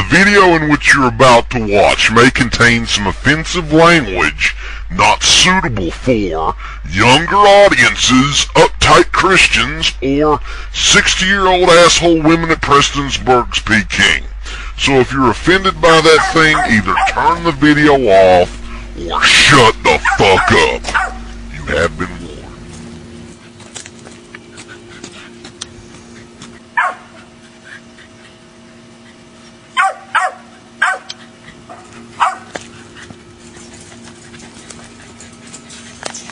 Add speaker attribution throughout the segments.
Speaker 1: The video in which you're about to watch may contain some offensive language not suitable for younger audiences, uptight Christians, or 60-year-old asshole women at Prestonsburg's Peking. So if you're offended by that thing, either turn the video off or shut the fuck up. You have been warned.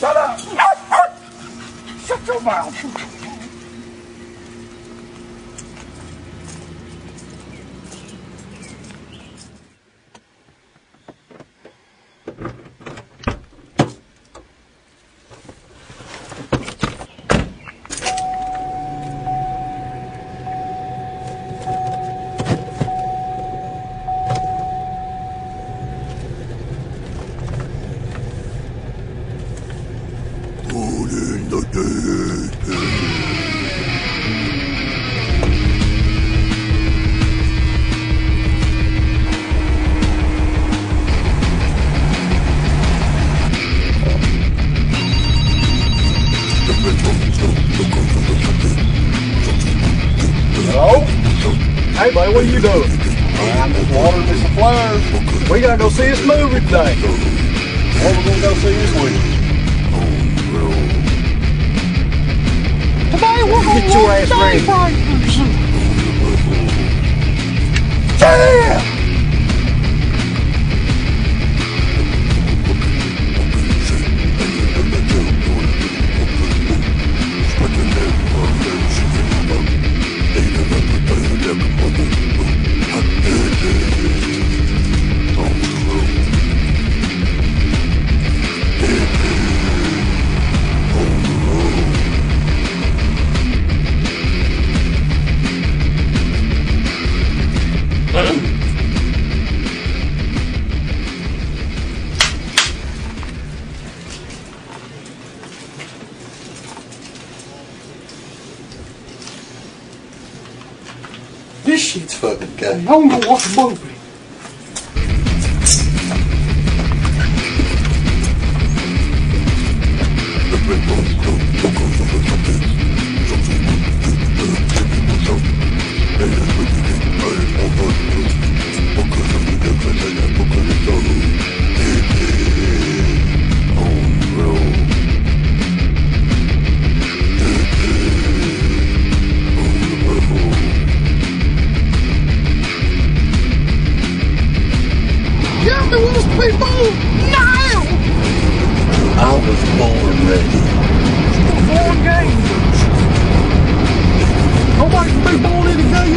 Speaker 2: Shut up! Shut your mouth!
Speaker 3: Hello? Hey, buddy, what are you doing? I'm just watering me some flowers. We gotta go see this movie today. What we gonna go see this week? Today we're gonna get your ass ready. Damn!
Speaker 4: This shit's fucking gay.
Speaker 3: I'm gonna watch a movie.
Speaker 4: I was born ready.
Speaker 3: Born gay. Nobody can be born any gay.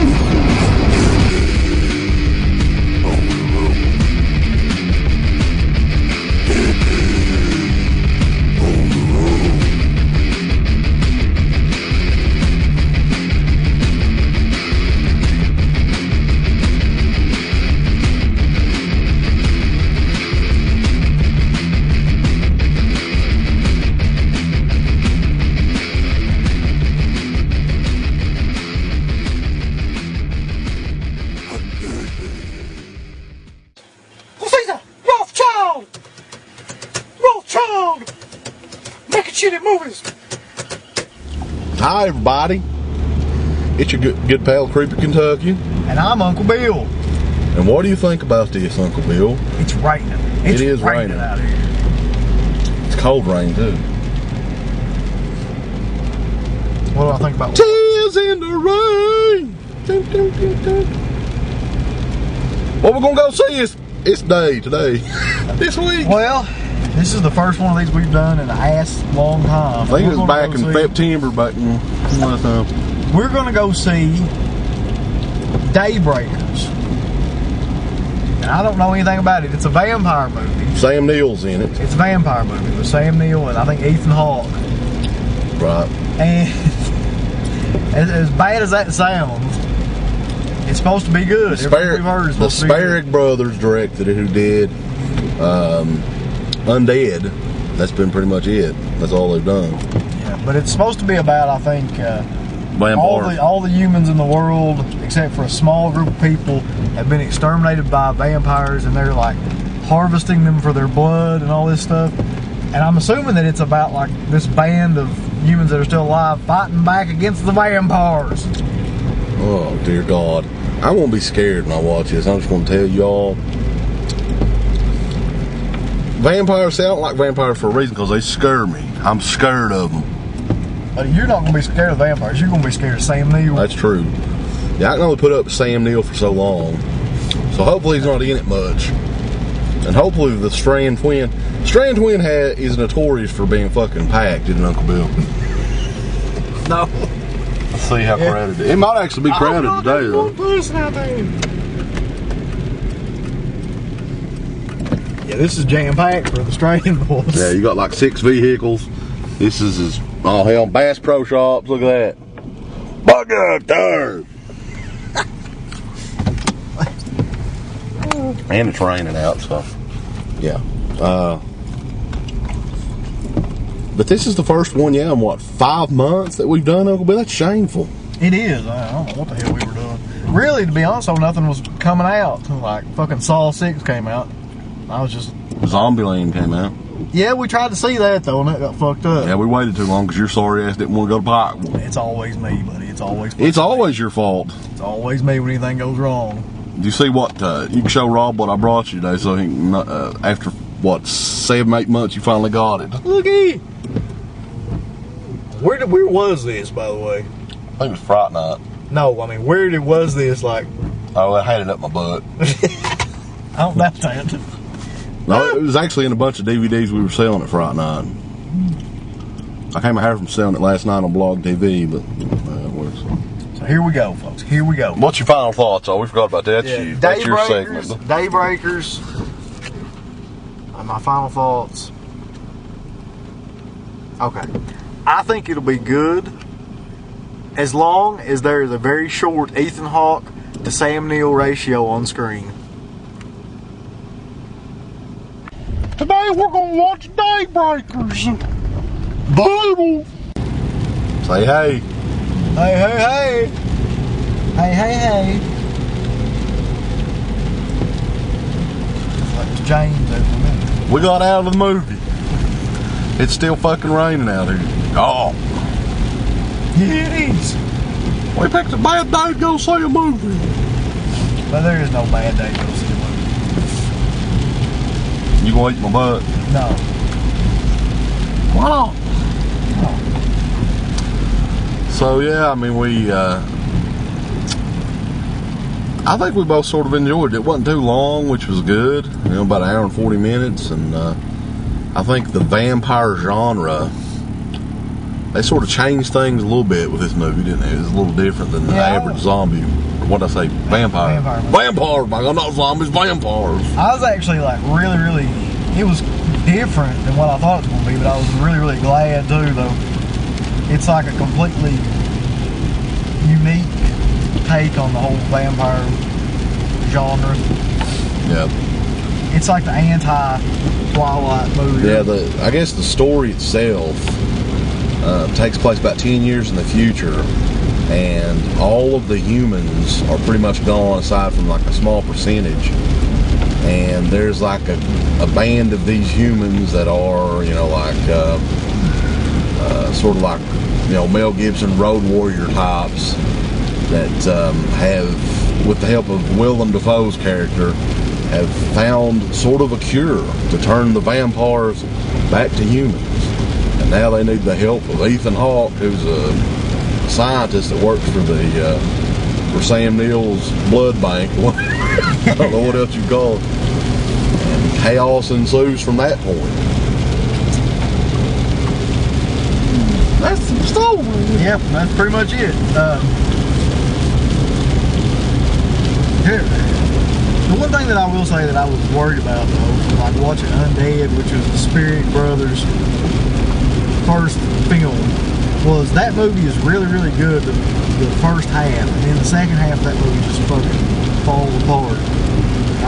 Speaker 3: Movies.
Speaker 5: Hi everybody, it's your good pal Creepy Kentuckian.
Speaker 3: And I'm Uncle Bill.
Speaker 5: And what do you think about this, Uncle Bill?
Speaker 3: It's raining.
Speaker 5: It is raining
Speaker 3: out here.
Speaker 5: It's cold rain too.
Speaker 3: What do I think about
Speaker 5: Tears in the rain. Dun, dun, dun, dun. What we're gonna go see is today, this week.
Speaker 3: Well, this is the first one of these we've done in a long time.
Speaker 5: I think it was back in September, back in last time.
Speaker 3: We're going to go see Daybreakers. And I don't know anything about it. It's a vampire movie.
Speaker 5: Sam Neill's in it.
Speaker 3: It's a vampire movie with Sam Neill and I think Ethan Hawke.
Speaker 5: Right.
Speaker 3: And as bad as that sounds, it's supposed to be good.
Speaker 5: The Spierig Brothers directed it, who did Undead. That's been pretty much it. That's all they've done.
Speaker 3: Yeah, but it's supposed to be about, I think,
Speaker 5: Vampires.
Speaker 3: all the humans in the world, except for a small group of people, have been exterminated by vampires, and they're like harvesting them for their blood and all this stuff. And I'm assuming that it's about like this band of humans that are still alive fighting back against the vampires.
Speaker 5: Oh dear God, I won't be scared when I watch this. I'm just going to tell y'all, vampires. See, I don't like vampires for a reason, because they scare me. I'm scared of them.
Speaker 3: But you're not going to be scared of vampires. You're going to be scared of Sam Neill.
Speaker 5: That's true. Yeah, I can only put up with Sam Neill for so long, so hopefully he's not in it much. And hopefully the Strand Twin is notorious for being fucking packed, isn't Uncle Bill?
Speaker 3: No.
Speaker 5: Let's see how crowded it is. It might actually be crowded today, though.
Speaker 3: One person out there. Yeah, this is jam-packed for the Strand boys.
Speaker 5: Yeah, you got like 6 vehicles. This is his, oh hell, Bass Pro Shops. Look at that. Bug out there. And it's raining out, so yeah. But this is the first one, in what, 5 months that we've done, Uncle Bill? That's shameful.
Speaker 3: It is. I don't know what the hell we were doing. Really, to be honest, nothing was coming out. Like, fucking Saw 6 came out. I was just...
Speaker 5: Zombieland came out.
Speaker 3: Yeah, we tried to see that, though, and that got fucked up.
Speaker 5: Yeah, we waited too long because your sorry ass didn't want to go to Pikeville.
Speaker 3: It's always me, buddy. It's always
Speaker 5: your fault.
Speaker 3: It's always me when anything goes wrong.
Speaker 5: Do you see what, you can show Rob what I brought you today, so he can, after, what, 7-8 months, you finally got it.
Speaker 3: Look at it. Where was this, by the way?
Speaker 5: I think it was Fright Night.
Speaker 3: No, I mean, where was this, like...
Speaker 5: Oh, I had it up my butt.
Speaker 3: I don't that's that.
Speaker 5: No, it was actually in a bunch of DVDs we were selling at Fright Night. I came out here from selling it last night on Blog TV, but it works.
Speaker 3: So here we go, folks. Here we go.
Speaker 5: What's your final thoughts? Oh, we forgot about that. That's your segment.
Speaker 3: Daybreakers. My final thoughts. Okay. I think it'll be good as long as there is a very short Ethan Hawke to Sam Neill ratio on screen.
Speaker 2: Today we're gonna watch Daybreakers. Bible.
Speaker 5: Say hey.
Speaker 3: Hey, hey, hey. Hey, hey, hey. Like James over a minute.
Speaker 5: We got out of the movie. It's still fucking raining out here. Oh.
Speaker 3: Yeah, it is.
Speaker 5: We picked a bad day to go see a movie.
Speaker 3: But there is no bad day to go see a movie.
Speaker 5: You gonna eat my butt?
Speaker 3: No.
Speaker 5: Why not?
Speaker 3: No.
Speaker 5: So yeah, I mean I think we both sort of enjoyed it. It wasn't too long, which was good. About an hour and 40 minutes, and I think the vampire genre, they sort of changed things a little bit with this movie, didn't they? It was a little different than the average zombie. Or what did I say? Vampire. Vampires, my God, not zombies, vampires.
Speaker 3: I was actually like really, it was different than what I thought it was going to be, but I was really glad too, though. It's like a completely unique take on the whole vampire genre.
Speaker 5: Yeah.
Speaker 3: It's like the anti-Twilight movie.
Speaker 5: Yeah, I guess the story itself takes place about 10 years in the future, and all of the humans are pretty much gone aside from like a small percentage, and there's like a band of these humans that are, sort of like, Mel Gibson road warrior types that have, with the help of Willem Dafoe's character, have found sort of a cure to turn the vampires back to humans. And now they need the help of Ethan Hawke, who's a scientist that works for for Sam Neill's blood bank. I don't know what else you call it. And chaos ensues from that point.
Speaker 3: That's the story. Yep, that's pretty much it. The one thing that I will say that I was worried about, though, like watching Undead, which was the Spierig Brothers' first film, was that movie is really good the first half, and then the second half that movie just fucking falls apart.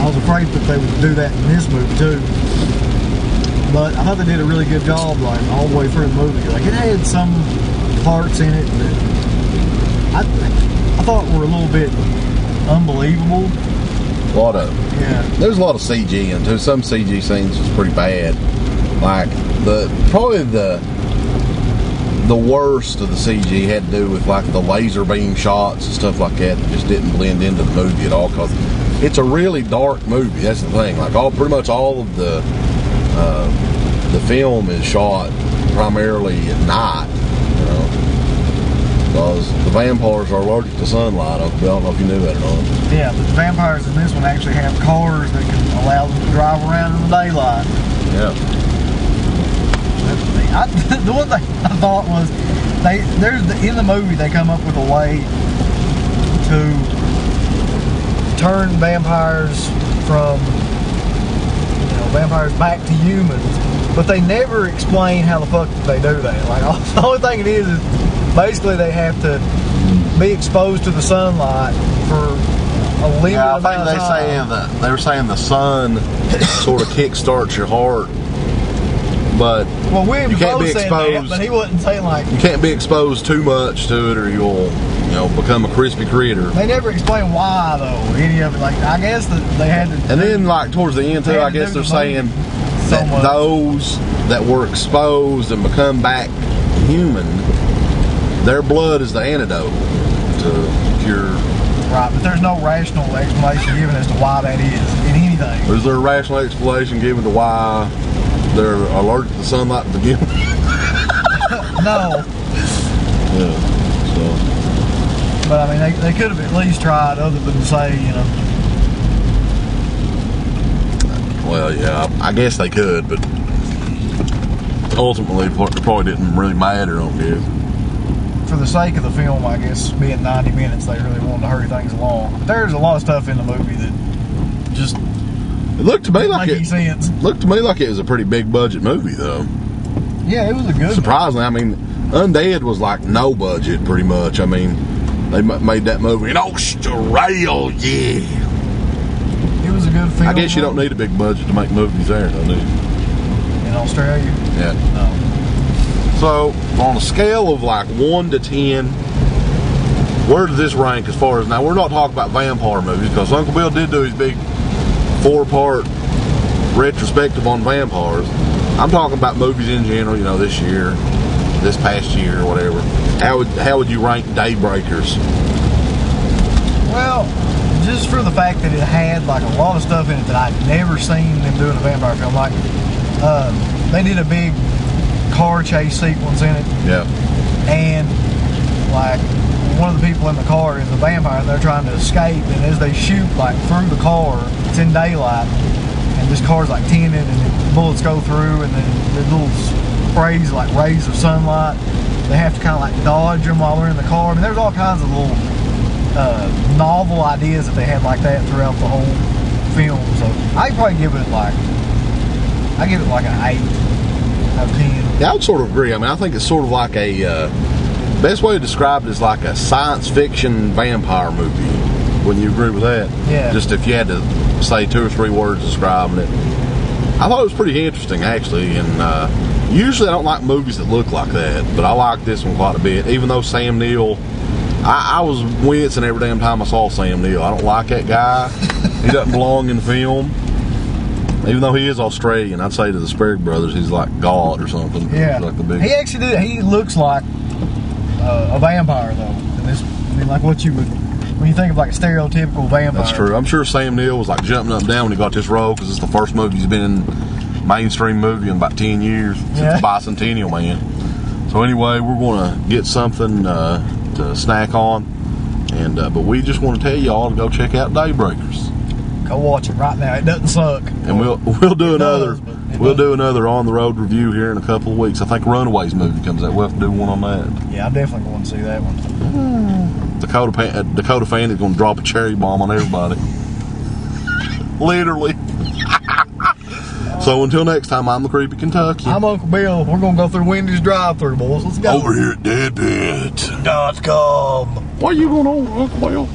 Speaker 3: I was afraid that they would do that in this movie too, but I thought they did a really good job, like all the way through the movie. Like it had some parts in it that I thought were a little bit unbelievable.
Speaker 5: A lot of
Speaker 3: Yeah.
Speaker 5: There's a lot of CG into some CG scenes was pretty bad. Like probably the worst of the CG had to do with like the laser beam shots and stuff like that just didn't blend into the movie at all, because it's a really dark movie. That's the thing. Like pretty much all of the film is shot primarily at night, you know, because the vampires are allergic to sunlight. I don't know if you knew that or not.
Speaker 3: Yeah, but the vampires in this one actually have cars that can allow them to drive around in the daylight.
Speaker 5: Yeah.
Speaker 3: The one thing I thought was in the movie they come up with a way to turn vampires from vampires back to humans, but they never explain how the fuck they do that. Like the only thing it is basically they have to be exposed to the sunlight for a limited amount of time.
Speaker 5: They were saying the sun sort of kickstarts your heart. But
Speaker 3: William
Speaker 5: you can't be
Speaker 3: said
Speaker 5: exposed.
Speaker 3: that, but he wasn't saying like
Speaker 5: you can't be exposed too much to it, or you'll become a crispy critter.
Speaker 3: They never explain why though. Any of it, like I guess that they had to.
Speaker 5: And then like towards the end too, I guess they're saying that those that were exposed and become back human, their blood is the antidote to cure.
Speaker 3: Right, but there's no rational explanation given as to why that is in anything.
Speaker 5: Is there a rational explanation given to why they're allergic to sunlight to begin with?
Speaker 3: No.
Speaker 5: Yeah. So.
Speaker 3: But I mean, they could have at least tried, other than to say,
Speaker 5: Well, yeah, I guess they could, but ultimately, it probably didn't really matter on this.
Speaker 3: For the sake of the film, I guess, being 90 minutes, they really wanted to hurry things along. But there's a lot of stuff in the movie that just
Speaker 5: it looked to me like
Speaker 3: sense.
Speaker 5: Looked to me like it was a pretty big budget movie, though.
Speaker 3: Yeah, it was a good
Speaker 5: Surprisingly, I mean, Undead was like no budget, pretty much. I mean, they made that movie in Australia, yeah.
Speaker 3: It was a good film.
Speaker 5: I guess you don't need a big budget to make movies there, though, do you?
Speaker 3: In Australia?
Speaker 5: Yeah.
Speaker 3: No.
Speaker 5: So, on a scale of like 1 to 10, where does this rank as far as, now we're not talking about vampire movies, because Uncle Bill did do his big 4-part retrospective on vampires. I'm talking about movies in general, this year, this past year, or whatever. How would you rank Daybreakers?
Speaker 3: Well, just for the fact that it had like a lot of stuff in it that I'd never seen them doing a vampire film. Like, they did a big car chase sequence in it.
Speaker 5: Yeah.
Speaker 3: And like one of the people in the car is a vampire and they're trying to escape, and as they shoot like through the car, it's in daylight and this car's like tinted and the bullets go through, and then the little sprays like rays of sunlight, they have to kind of like dodge them while they're in the car. I mean, there's all kinds of little novel ideas that they had like that throughout the whole film. So I'd probably give it like an 8 out of 10.
Speaker 5: Yeah, I would sort of agree. I mean, I think it's sort of like a best way to describe it is like a science fiction vampire movie. Wouldn't you agree with that?
Speaker 3: Yeah.
Speaker 5: Just if you had to say 2 or 3 words describing it. I thought it was pretty interesting, actually. And usually I don't like movies that look like that, but I like this one quite a bit. Even though Sam Neill, I was wincing every damn time I saw Sam Neill. I don't like that guy. He doesn't belong in film. Even though he is Australian, I'd say to the Spierig Brothers, he's like God or something.
Speaker 3: Yeah.
Speaker 5: Like the big.
Speaker 3: He actually did. He looks like a vampire, though. Like what you would, when you think of like a stereotypical vampire.
Speaker 5: That's true. I'm sure Sam Neill was like jumping up and down when he got this role, because it's the first movie he's been in mainstream movie in about 10 years since the Bicentennial Man. So anyway, we're going to get something to snack on, and but we just want to tell y'all to go check out Daybreakers.
Speaker 3: Go watch it right now. It doesn't suck.
Speaker 5: And we'll do another on the road review here in a couple of weeks. I think Runaways movie comes out. We'll have to do one on that.
Speaker 3: Yeah, I'm definitely going to see that one.
Speaker 5: Dakota fan is going to drop a cherry bomb on everybody. Literally. So until next time, I'm the Creepy Kentuckian.
Speaker 3: I'm Uncle Bill. We're going to go through Wendy's drive-thru, boys. Let's go.
Speaker 5: Over here at DEADPIT.com.
Speaker 3: .com.
Speaker 5: What are you going on, Uncle Bill?